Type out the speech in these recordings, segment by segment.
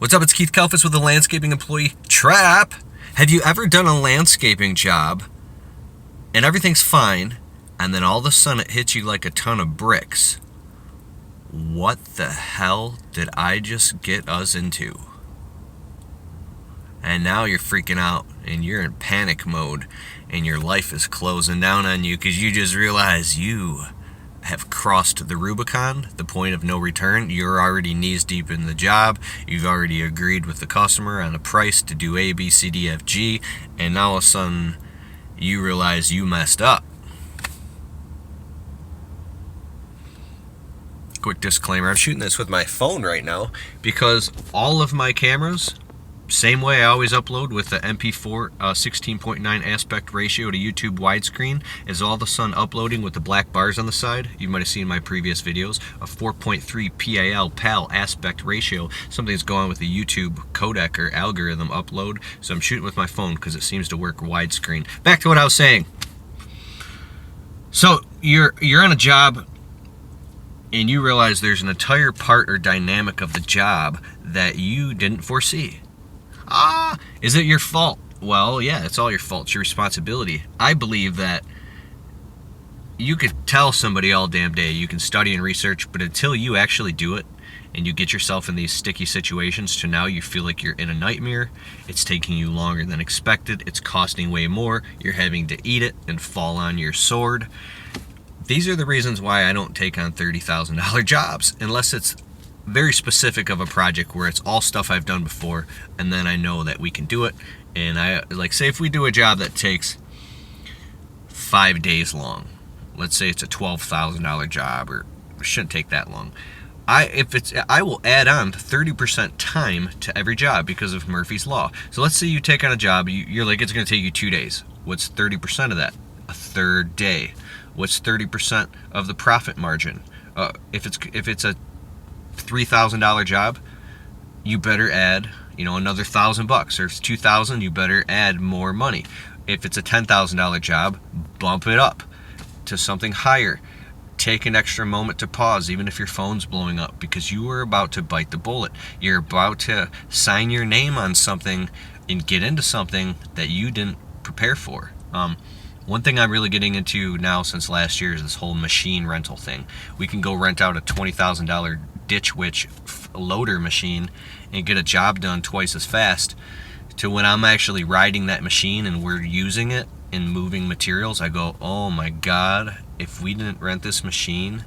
What's up? It's Keith Kalfas with the Landscaping Employee Trap. Have you ever done a landscaping job and everything's fine, and then all of a sudden it hits you like a ton of bricks? What the hell did I just get us into? And now you're freaking out and you're in panic mode and your life is closing down on you because you just realize you have crossed the Rubicon, the point of no return. You're already knees deep in the job. You've already agreed with the customer on a price to do A, B, C, D, F, G, and now all of a sudden you realize you messed up. Quick disclaimer, I'm shooting this with my phone right now because all of my cameras, same way I always upload with the MP4 16.9 aspect ratio to YouTube widescreen, is all of a sudden uploading with the black bars on the side. You might have seen my previous videos, a 4.3 PAL aspect ratio. Something's going on with the YouTube codec or algorithm upload, so I'm shooting with my phone because it seems to work widescreen. Back to what I was saying. So you're on a job and you realize there's an entire part or dynamic of the job that you didn't foresee. Is it your fault? Well, yeah, it's all your fault. It's your responsibility. I believe that you could tell somebody all damn day, you can study and research, but until you actually do it and you get yourself in these sticky situations to now you feel like you're in a nightmare, it's taking you longer than expected, it's costing way more, you're having to eat it and fall on your sword. These are the reasons why I don't take on $30,000 jobs unless it's very specific of a project where it's all stuff I've done before and then I know that we can do it. And I like, say if we do a job that takes 5 days long, let's say it's a $12,000 job, or it shouldn't take that long, I will add on 30% time to every job because of Murphy's Law. So let's say you take on a job, you're like, it's going to take you 2 days. What's 30% of that? A third day. What's 30% of the profit margin? If it's a $3,000 job, you better add, another $1,000. Or if it's $2,000, you better add more money. If it's a $10,000 job, bump it up to something higher. Take an extra moment to pause, even if your phone's blowing up, because you are about to bite the bullet. You're about to sign your name on something and get into something that you didn't prepare for. One thing I'm really getting into now since last year is this whole machine rental thing. We can go rent out a $20,000 Ditch Witch loader machine and get a job done twice as fast, to when I'm actually riding that machine and we're using it and moving materials, I go, oh my God, if we didn't rent this machine,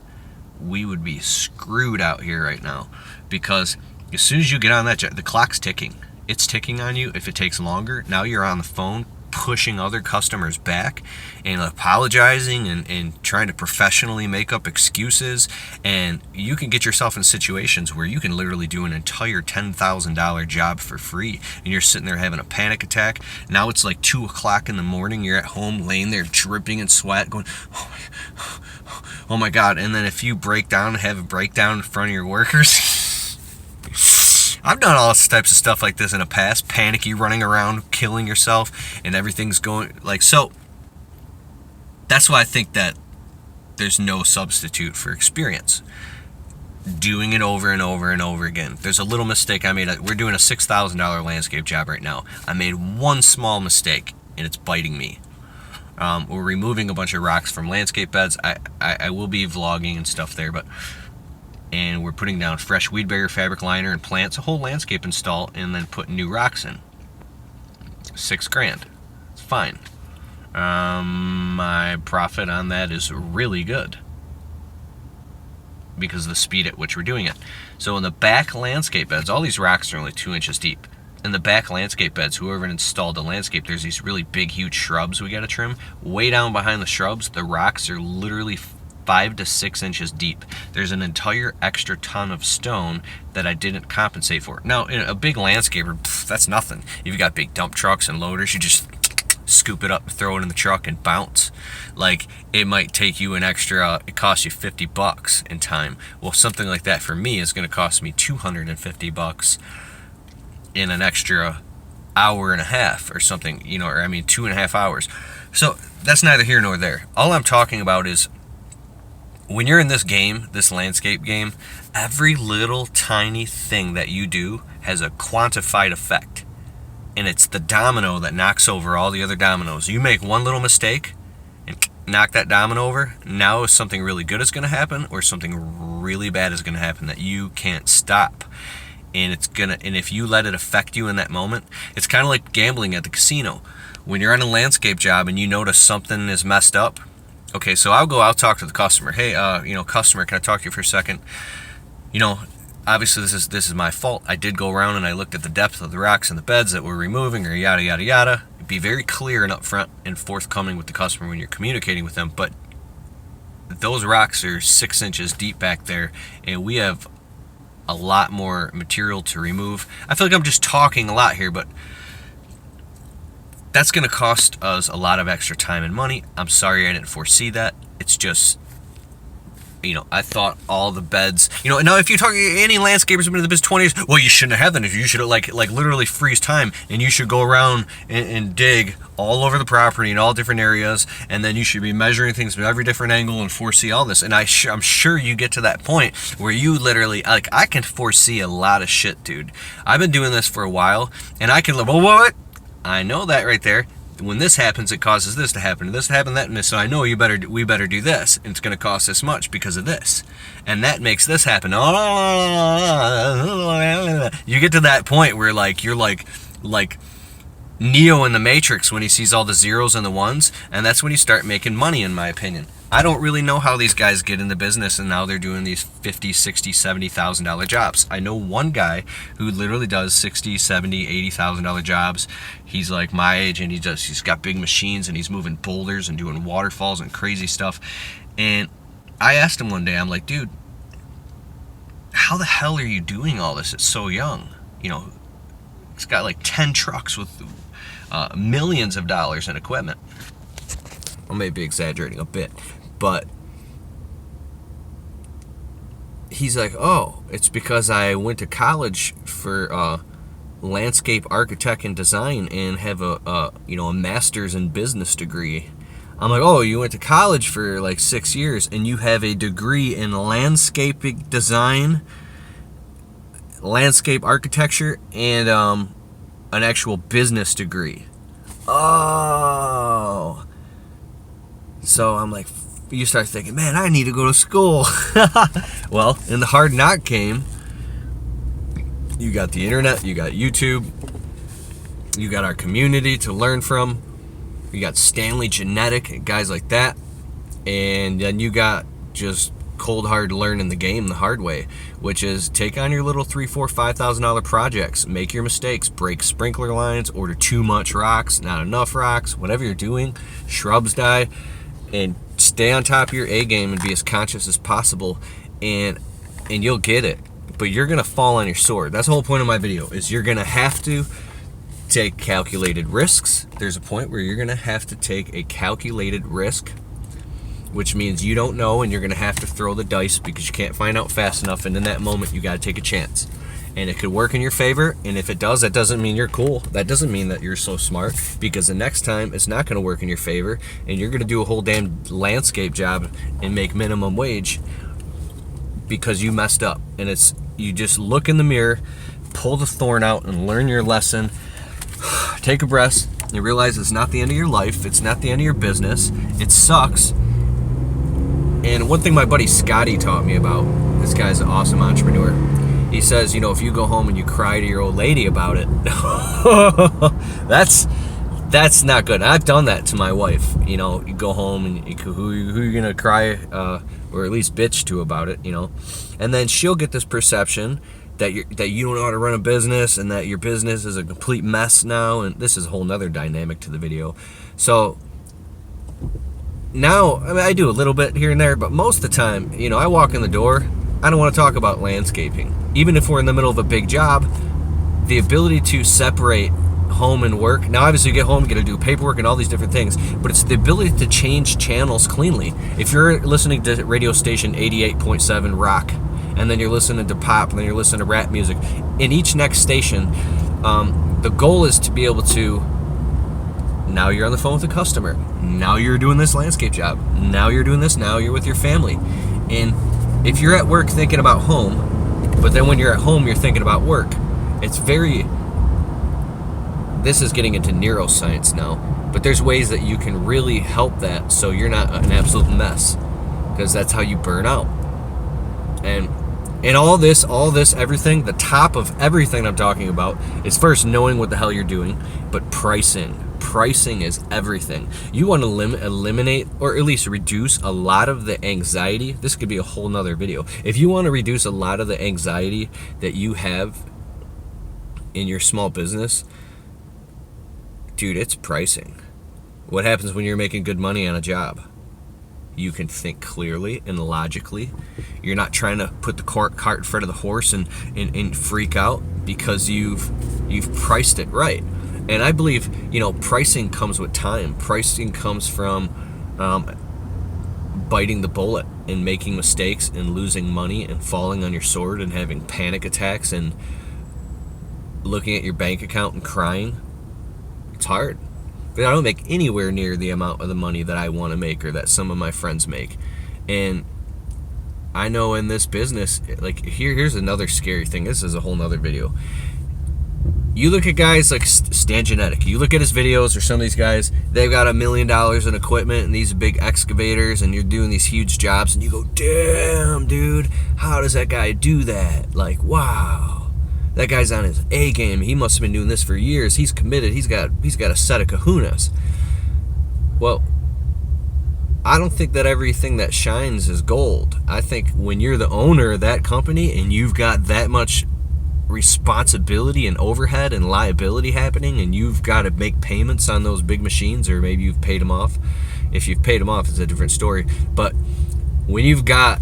we would be screwed out here right now. Because as soon as you get on that job, the clock's ticking. It's ticking on you. If it takes longer, now you're on the phone pushing other customers back and apologizing and trying to professionally make up excuses, and you can get yourself in situations where you can literally do an entire $10,000 job for free, and you're sitting there having a panic attack. Now it's like 2 o'clock in the morning, you're at home laying there dripping in sweat going, oh my God. And then if you break down and have a breakdown in front of your workers, I've done all types of stuff like this in the past, panicky, running around, killing yourself, and everything's going like so. That's why I think that there's no substitute for experience. Doing it over and over and over again. There's a little mistake I made. We're doing a $6,000 landscape job right now. I made one small mistake, and it's biting me. We're removing a bunch of rocks from landscape beds. I will be vlogging and stuff there, and we're putting down fresh weed barrier, fabric liner, and plants, a whole landscape install, and then putting new rocks in. $6,000. It's fine. My profit on that is really good because of the speed at which we're doing it. So in the back landscape beds, all these rocks are only 2 inches deep. In the back landscape beds, whoever installed the landscape, there's these really big, huge shrubs we got to trim. Way down behind the shrubs, the rocks are literally 5 to 6 inches deep. There's an entire extra ton of stone that I didn't compensate for. Now, in a big landscaper, that's nothing. If you've got big dump trucks and loaders, you just scoop it up, throw it in the truck, and bounce. Like, it might take you an extra, it costs you $50 in time. Well, something like that for me is going to cost me $250 in an extra hour and a half or something, 2.5 hours. So that's neither here nor there. All I'm talking about is when you're in this game, this landscape game, every little tiny thing that you do has a quantified effect. And it's the domino that knocks over all the other dominoes. You make one little mistake and knock that domino over, now something really good is going to happen or something really bad is going to happen that you can't stop. And if you let it affect you in that moment, it's kind of like gambling at the casino. When you're on a landscape job and you notice something is messed up, okay, so I'll talk to the customer. Hey, customer, can I talk to you for a second? Obviously this is my fault. I did go around and I looked at the depth of the rocks and the beds that we're removing, or yada yada yada. Be very clear and upfront and forthcoming with the customer when you're communicating with them. But those rocks are 6 inches deep back there, and we have a lot more material to remove. I feel like I'm just talking a lot here, but that's going to cost us a lot of extra time and money. I'm sorry I didn't foresee that. It's just, I thought all the beds, now if you talk, any landscapers have been in the business 20 years, well, you shouldn't have done it. You should have like literally freeze time, and you should go around and dig all over the property in all different areas, and then you should be measuring things from every different angle and foresee all this. And I'm sure you get to that point where you literally, like, I can foresee a lot of shit, dude. I've been doing this for a while, and I can, well, what? I know that right there. When this happens, it causes this to happen, this to happen, that, and this. So I know we better do this, and it's going to cost this much because of this, and that makes this happen. You get to that point where you're like Neo in the Matrix when he sees all the zeros and the ones, and that's when you start making money, in my opinion. I don't really know how these guys get in the business and now they're doing these $50,000, $60,000, $70,000 jobs. I know one guy who literally does $60,000, $70,000, $80,000 jobs. He's like my age, and he's got big machines, and he's moving boulders and doing waterfalls and crazy stuff. And I asked him one day, I'm like, dude, how the hell are you doing all this at so young? He's got like 10 trucks with millions of dollars in equipment. I may be exaggerating a bit, but he's like, oh, it's because I went to college for landscape architect and design and have a master's in business degree. I'm like, oh, you went to college for like 6 years and you have a degree in landscaping design, landscape architecture, and an actual business degree. Oh. So I'm like, you start thinking, man, I need to go to school. Well, in the hard knock game, you got the internet, you got YouTube, you got our community to learn from, you got Stanley Genetic and guys like that, and then you got just cold hard learning the game the hard way, which is take on your little $3,000, $4,000, $5,000 projects, make your mistakes, break sprinkler lines, order too much rocks, not enough rocks, whatever you're doing, shrubs die, and stay on top of your A game and be as conscious as possible, and you'll get it. But you're gonna fall on your sword. That's the whole point of my video, is you're gonna have to take calculated risks. There's a point where you're gonna have to take a calculated risk, which means you don't know, and you're gonna have to throw the dice because you can't find out fast enough, and in that moment you gotta take a chance. And it could work in your favor, and if it does, that doesn't mean you're cool. That doesn't mean that you're so smart, because the next time it's not going to work in your favor, and you're going to do a whole damn landscape job and make minimum wage because you messed up. And you just look in the mirror, pull the thorn out, and learn your lesson. Take a breath, and realize it's not the end of your life. It's not the end of your business. It sucks. And one thing my buddy Scotty taught me about, this guy's an awesome entrepreneur. He says, if you go home and you cry to your old lady about it, that's not good. I've done that to my wife. You go home and who are you gonna cry or at least bitch to about it? And then she'll get this perception that you don't know how to run a business and that your business is a complete mess now. And this is a whole nother dynamic to the video. So now, I do a little bit here and there, but most of the time, I walk in the door, I don't want to talk about landscaping. Even if we're in the middle of a big job, the ability to separate home and work. Now, obviously, you get home, you got to do paperwork and all these different things, but it's the ability to change channels cleanly. If you're listening to radio station 88.7 rock, and then you're listening to pop, and then you're listening to rap music, in each next station, the goal is to be able to, now you're on the phone with a customer, now you're doing this landscape job, now you're doing this, now you're with your family. And if you're at work thinking about home, but then when you're at home, you're thinking about work, it's very... This is getting into neuroscience now, but there's ways that you can really help that so you're not an absolute mess, because that's how you burn out. And all this, everything, the top of everything I'm talking about is first knowing what the hell you're doing, but pricing. Pricing is everything. You want to eliminate, or at least reduce a lot of the anxiety. This could be a whole nother video. If you want to reduce a lot of the anxiety that you have in your small business, dude, it's pricing. What happens when you're making good money on a job? You can think clearly and logically. You're not trying to put the cart in front of the horse and freak out because you've priced it right. And I believe, pricing comes with time. Pricing comes from biting the bullet and making mistakes and losing money and falling on your sword and having panic attacks and looking at your bank account and crying. It's hard. But I don't make anywhere near the amount of the money that I want to make or that some of my friends make. And I know in this business, like, here's another scary thing. This is a whole nother video. You look at guys like Stan Genetic. You look at his videos, or some of these guys, they've got $1 million in equipment and these big excavators, and you're doing these huge jobs, and you go, damn, dude, how does that guy do that? Like, wow. That guy's on his A game. He must have been doing this for years. He's committed. He's got a set of kahunas. Well, I don't think that everything that shines is gold. I think when you're the owner of that company and you've got that much responsibility and overhead and liability happening, and you've got to make payments on those big machines, or maybe you've paid them off. If you've paid them off, it's a different story. But when you've got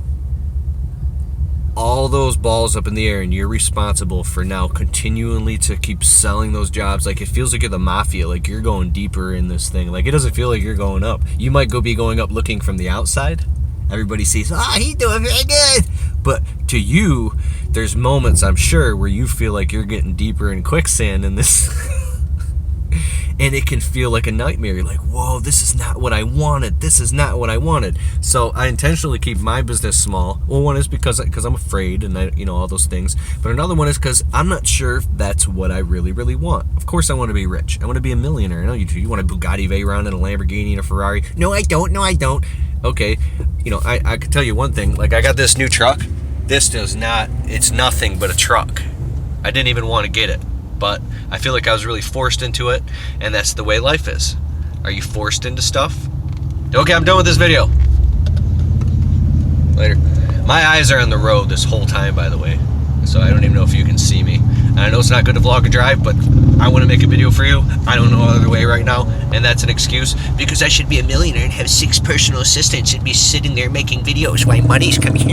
all those balls up in the air and you're responsible for now continually to keep selling those jobs, like, it feels like you're the mafia, like you're going deeper in this thing. Like, it doesn't feel like you're going up. You might be going up looking from the outside. Everybody sees, he's doing very good. But to you, there's moments, I'm sure, where you feel like you're getting deeper in quicksand in this. And it can feel like a nightmare. You're like, whoa, this is not what I wanted. This is not what I wanted. So I intentionally keep my business small. Well, one is because I'm afraid and all those things. But another one is because I'm not sure if that's what I really, really want. Of course I want to be rich. I want to be a millionaire. I know you do. You want a Bugatti Veyron and a Lamborghini and a Ferrari. No, I don't. Okay, I could tell you one thing. Like, I got this new truck. It's nothing but a truck. I didn't even want to get it. But I feel like I was really forced into it, and that's the way life is. Are you forced into stuff? Okay, I'm done with this video. Later. My eyes are on the road this whole time, by the way, so I don't even know if you can see me. And I know it's not good to vlog and drive, but I want to make a video for you. I don't know other way right now, and that's an excuse because I should be a millionaire and have 6 personal assistants and be sitting there making videos while money's coming.